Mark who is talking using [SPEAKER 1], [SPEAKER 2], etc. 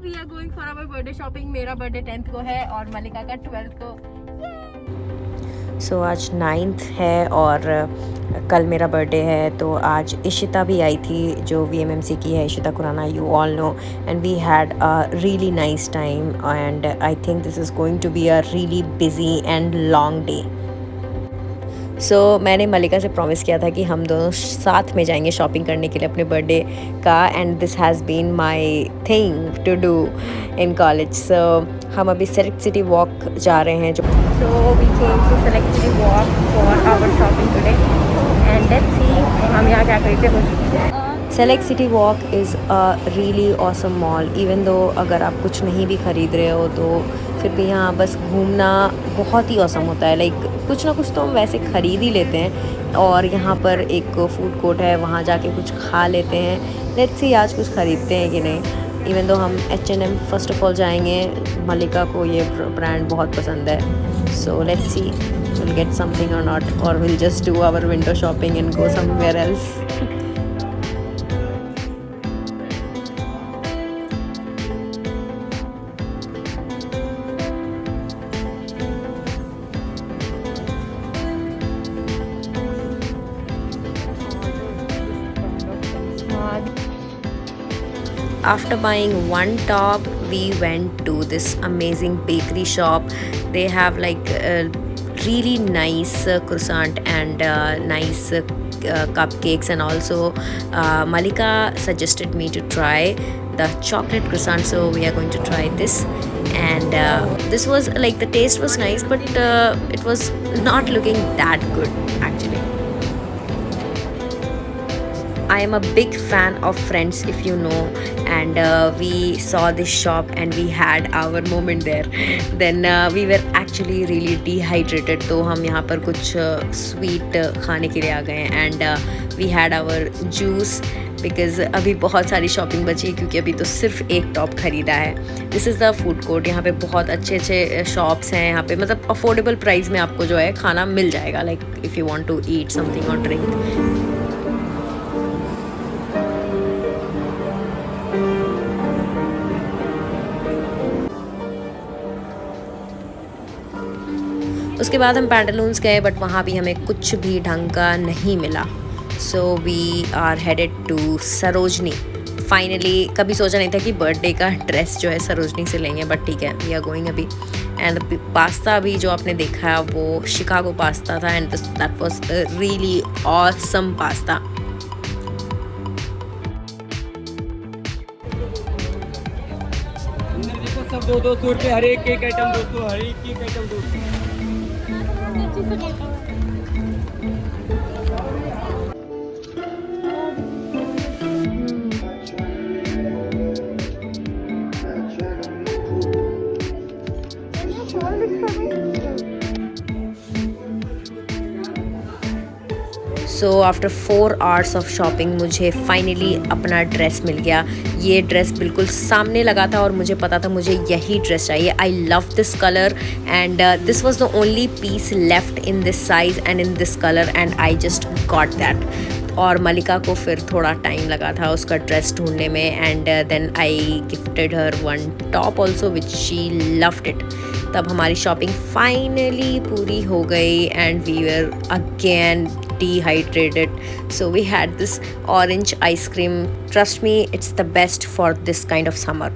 [SPEAKER 1] We are going for our birthday shopping. मेरा birthday 10th को है और मलिका का 12th को।
[SPEAKER 2] सो आज 9th है और कल मेरा बर्थडे है, तो आज इशिता भी आई थी जो VMMC की है, Ishita Khurana, you all know, and we had a really nice time and I think this is going to be a really busy and long day. So मैंने मलिका से प्रॉमिस किया था कि हम दोनों साथ में जाएंगे शॉपिंग करने के लिए अपने बर्थडे का, and this has been my thing to do in college. So हम अभी सेलेक्ट सिटी वॉक जा रहे हैं। जो
[SPEAKER 1] So we came to Select City Walk for our shopping today, and let's see हम यहाँ क्या खरीदते हैं।
[SPEAKER 2] Select city walk is a really awesome mall. Even though अगर आप कुछ नहीं भी ख़रीद रहे हो तो फिर भी यहाँ बस घूमना बहुत ही ऑसम होता है। लाइक कुछ ना कुछ तो हम वैसे ख़रीद ही लेते हैं, और यहाँ पर एक फूड कोर्ट है, वहाँ जाके कुछ खा लेते हैं। लेट्स सी आज कुछ ख़रीदते हैं कि नहीं। इवन दो हम H&M फर्स्ट ऑफ ऑल जाएंगे, मलिका को ये ब्रांड बहुत पसंद है। So let's see will get something or not, or will just do our window shopping and go somewhere else. After buying one top, we went to this amazing bakery shop. They have like really nice croissant and nice cupcakes, and also Malika suggested me to try the chocolate croissant, so we are going to try this. And this was like, the taste was nice, but it was not looking that good actually. I am a big fan of Friends, if you know, and we saw this shop and we had our moment there. Then we were actually really dehydrated, तो हम यहाँ पर कुछ sweet खाने के लिए आ गए, and we had our juice because अभी बहुत सारी शॉपिंग बची है, क्योंकि अभी तो सिर्फ एक टॉप ख़रीदा है। This is the food court. यहाँ पे बहुत अच्छे अच्छे शॉप्स हैं। यहाँ पे मतलब अफोर्डेबल प्राइस में आपको जो है खाना मिल जाएगा, like if you want to eat something or drink. उसके बाद हम पैंटालून्स गए, बट वहाँ भी हमें कुछ भी ढंग का नहीं मिला। So we are headed to Sarojini. Finally कभी सोचा नहीं था कि बर्थडे का ड्रेस जो है सरोजनी से लेंगे, बट ठीक है, वी आर गोइंग अभी। एंड पास्ता भी जो आपने देखा है वो शिकागो पास्ता था, and that was really awesome pasta.
[SPEAKER 3] सब 200 रुपये हर एक आइटम 200, हर एक item 200।
[SPEAKER 2] So after 4 hours of shopping मुझे फाइनली अपना ड्रेस मिल गया। ये ड्रेस बिल्कुल सामने लगा था और मुझे पता था मुझे यही ड्रेस चाहिए। I love this colour, and this was the only piece left in this size and in this colour, and I just got that. और मलिका को फिर थोड़ा टाइम लगा था उसका ड्रेस ढूंढने में, and then I gifted her one top also which she loved it. तब हमारी शॉपिंग फाइनली पूरी हो गई, and we were again dehydrated, so we had this orange ice cream. Trust me, it's the best for this kind of summer.